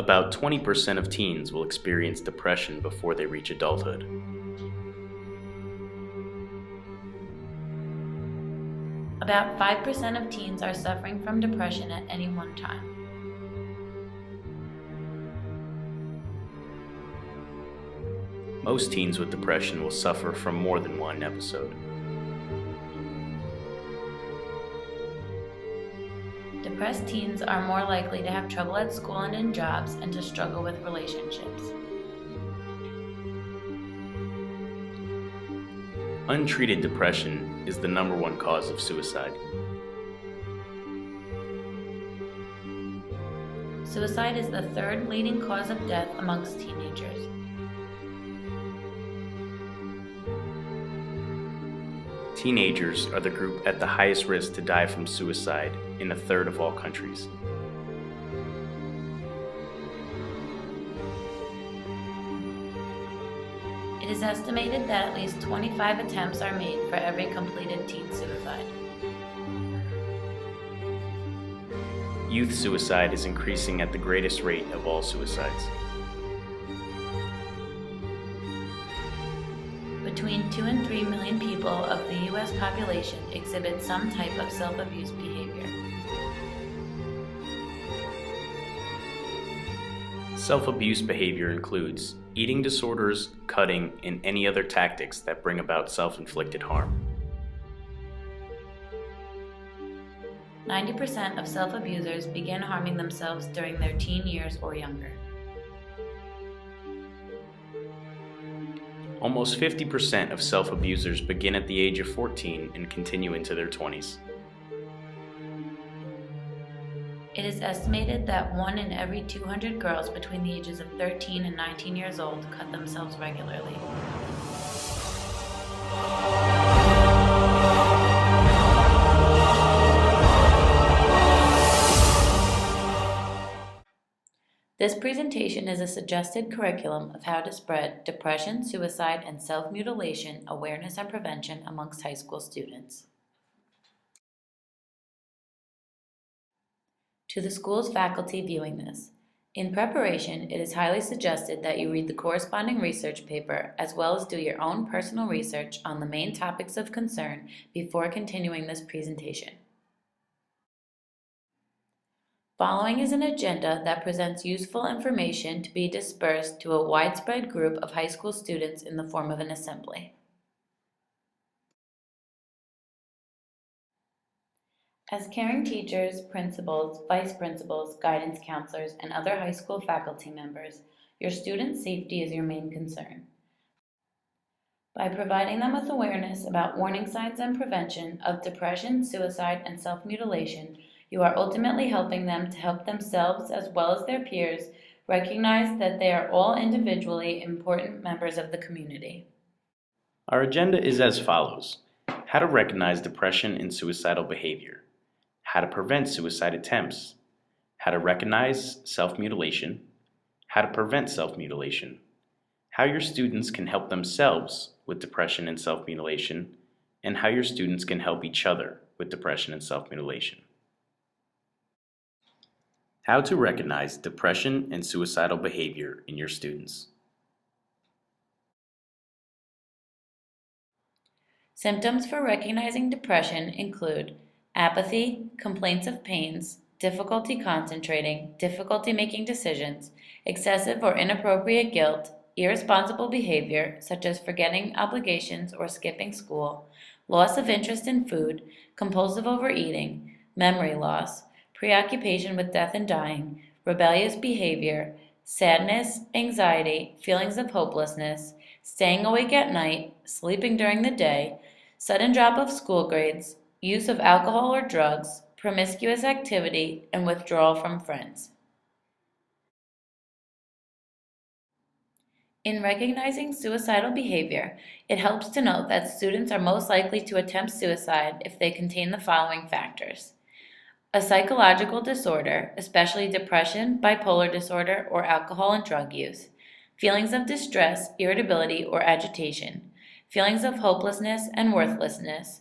About 20% of teens will experience depression before they reach adulthood. About 5% of teens are suffering from depression at any one time. Most teens with depression will suffer from more than one episode. Depressed teens are more likely to have trouble at school and in jobs and to struggle with relationships. Untreated depression is the number one cause of suicide. Suicide is the third leading cause of death amongst teenagers. Teenagers are the group at the highest risk to die from suicide in a third of all countries. It is estimated that at least 25 attempts are made for every completed teen suicide. Youth suicide is increasing at the greatest rate of all suicides. Between 2 and 3 million people of the U.S. population exhibit some type of self-abuse behavior. Self-abuse behavior includes eating disorders, cutting, and any other tactics that bring about self-inflicted harm. 90% of self-abusers begin harming themselves during their teen years or younger. Almost 50% of self-abusers begin at the age of 14 and continue into their 20s. It is estimated that 1 in every 200 girls between the ages of 13 and 19 years old cut themselves regularly. This presentation is a suggested curriculum of how to spread depression, suicide, and self-mutilation awareness and prevention amongst high school students. To the school's faculty viewing this, in preparation, it is highly suggested that you read the corresponding research paper as well as do your own personal research on the main topics of concern before continuing this presentation. Following is an agenda that presents useful information to be dispersed to a widespread group of high school students in the form of an assembly. As caring teachers, principals, vice principals, guidance counselors, and other high school faculty members, your students' safety is your main concern. By providing them with awareness about warning signs and prevention of depression, suicide, and self-mutilation, you are ultimately helping them to help themselves as well as their peers recognize that they are all individually important members of the community. Our agenda is as follows: how to recognize depression and suicidal behavior, how to prevent suicide attempts, how to recognize self-mutilation, how to prevent self-mutilation, how your students can help themselves with depression and self-mutilation, and how your students can help each other with depression and self-mutilation. How to recognize depression and suicidal behavior in your students. Symptoms for recognizing depression include apathy, complaints of pains, difficulty concentrating, difficulty making decisions, excessive or inappropriate guilt, irresponsible behavior such as forgetting obligations or skipping school, loss of interest in food, compulsive overeating, memory loss, preoccupation with death and dying, rebellious behavior, sadness, anxiety, feelings of hopelessness, staying awake at night, sleeping during the day, sudden drop of school grades, use of alcohol or drugs, promiscuous activity, and withdrawal from friends. In recognizing suicidal behavior, it helps to note that students are most likely to attempt suicide if they contain the following factors: a psychological disorder, especially depression, bipolar disorder, or alcohol and drug use, feelings of distress, irritability, or agitation, feelings of hopelessness and worthlessness,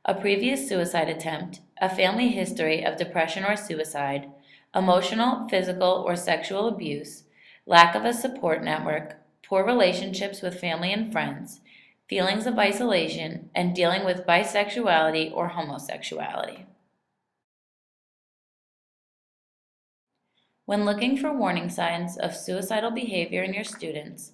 a previous suicide attempt, a family history of depression or suicide, emotional, physical, or sexual abuse, lack of a support network, poor relationships with family and friends, feelings of isolation, and dealing with bisexuality or homosexuality. When looking for warning signs of suicidal behavior in your students,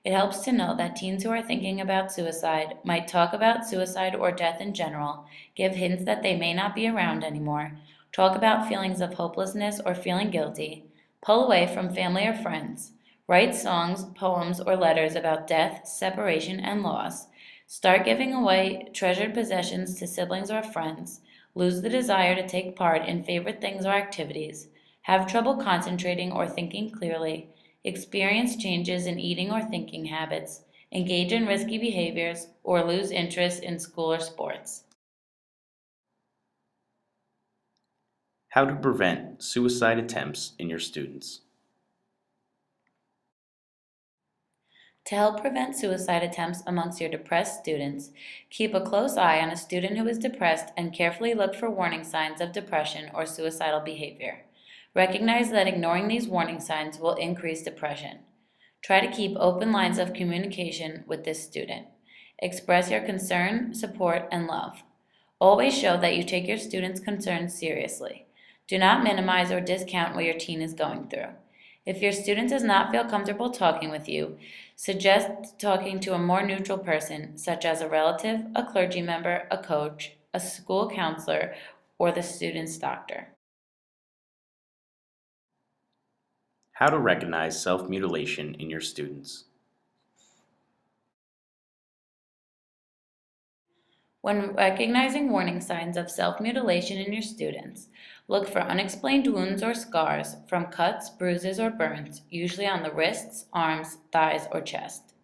it helps to know that teens who are thinking about suicide might talk about suicide or death in general, give hints that they may not be around anymore, talk about feelings of hopelessness or feeling guilty, pull away from family or friends, write songs, poems, or letters about death, separation, and loss, start giving away treasured possessions to siblings or friends, lose the desire to take part in favorite things or activities, have trouble concentrating or thinking clearly, experience changes in eating or thinking habits, engage in risky behaviors, or lose interest in school or sports. How to prevent suicide attempts in your students. To help prevent suicide attempts amongst your depressed students, keep a close eye on a student who is depressed and carefully look for warning signs of depression or suicidal behavior. Recognize that ignoring these warning signs will increase depression. Try to keep open lines of communication with this student. Express your concern, support, and love. Always show that you take your students' concerns seriously. Do not minimize or discount what your teen is going through. If your student does not feel comfortable talking with you, suggest talking to a more neutral person, such as a relative, a clergy member, a coach, a school counselor, or the student's doctor. How to recognize self-mutilation in your students. When recognizing warning signs of self-mutilation in your students, look for unexplained wounds or scars from cuts, bruises, or burns, usually on the wrists, arms, thighs, or chest.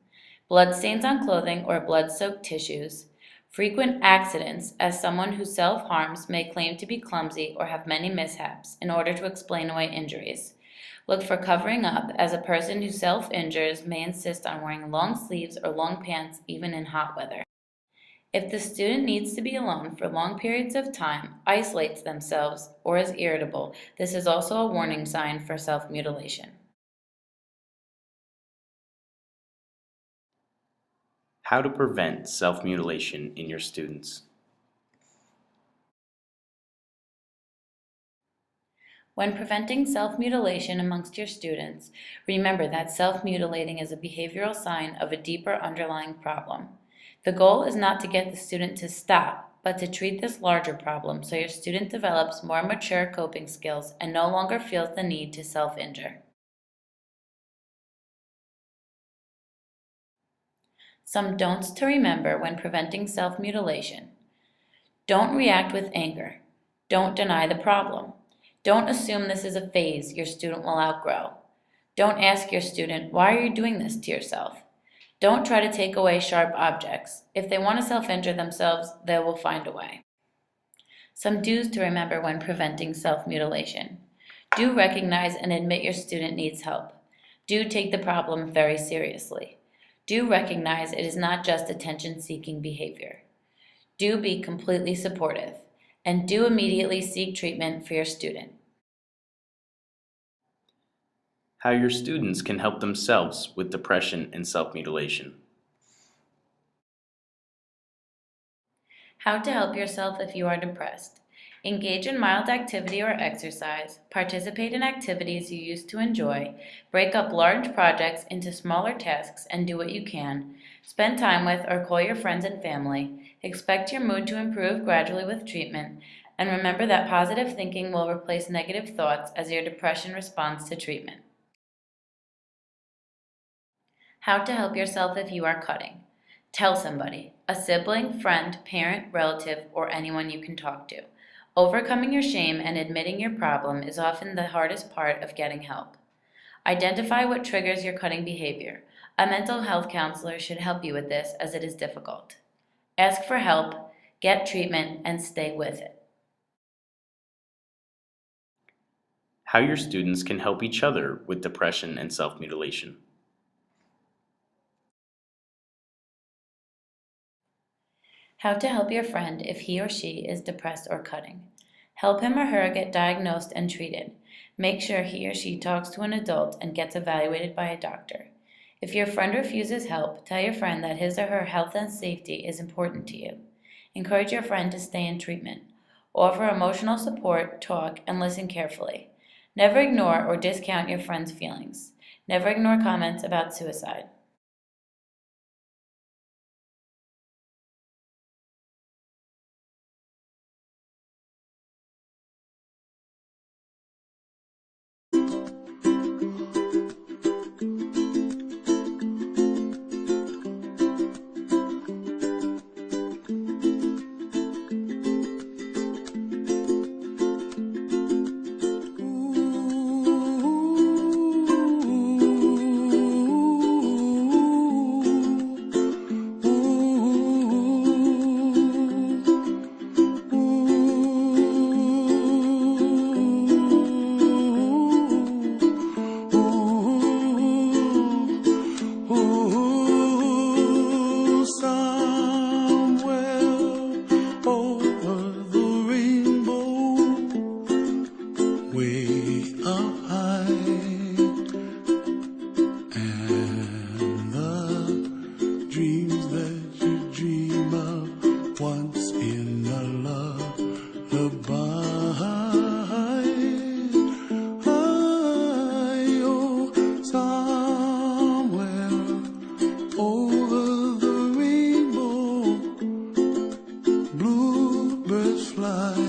Bloodstains on clothing or blood-soaked tissues. Frequent accidents, as someone who self-harms may claim to be clumsy or have many mishaps in order to explain away injuries. Look for covering up, as a person who self-injures may insist on wearing long sleeves or long pants even in hot weather. If the student needs to be alone for long periods of time, isolates themselves, or is irritable, this is also a warning sign for self-mutilation. How to prevent self-mutilation in your students. When preventing self-mutilation amongst your students, remember that self-mutilating is a behavioral sign of a deeper underlying problem. The goal is not to get the student to stop, but to treat this larger problem so your student develops more mature coping skills and no longer feels the need to self-injure. Some don'ts to remember when preventing self-mutilation. Don't react with anger. Don't deny the problem. Don't assume this is a phase your student will outgrow. Don't ask your student, why are you doing this to yourself? Don't try to take away sharp objects. If they want to self-injure themselves, they will find a way. Some do's to remember when preventing self-mutilation. Do recognize and admit your student needs help. Do take the problem very seriously. Do recognize it is not just attention-seeking behavior. Do be completely supportive. And do immediately seek treatment for your student. How your students can help themselves with depression and self-mutilation. How to help yourself if you are depressed. Engage in mild activity or exercise, participate in activities you used to enjoy, break up large projects into smaller tasks and do what you can, spend time with or call your friends and family, expect your mood to improve gradually with treatment, and remember that positive thinking will replace negative thoughts as your depression responds to treatment. How to help yourself if you are cutting. Tell somebody, a sibling, friend, parent, relative, or anyone you can talk to. Overcoming your shame and admitting your problem is often the hardest part of getting help. Identify what triggers your cutting behavior. A mental health counselor should help you with this as it is difficult. Ask for help, get treatment, and stay with it. How your students can help each other with depression and self-mutilation. How to help your friend if he or she is depressed or cutting. Help him or her get diagnosed and treated. Make sure he or she talks to an adult and gets evaluated by a doctor. If your friend refuses help, tell your friend that his or her health and safety is important to you. Encourage your friend to stay in treatment. Offer emotional support, talk, and listen carefully. Never ignore or discount your friend's feelings. Never ignore comments about suicide. Bluebirds fly.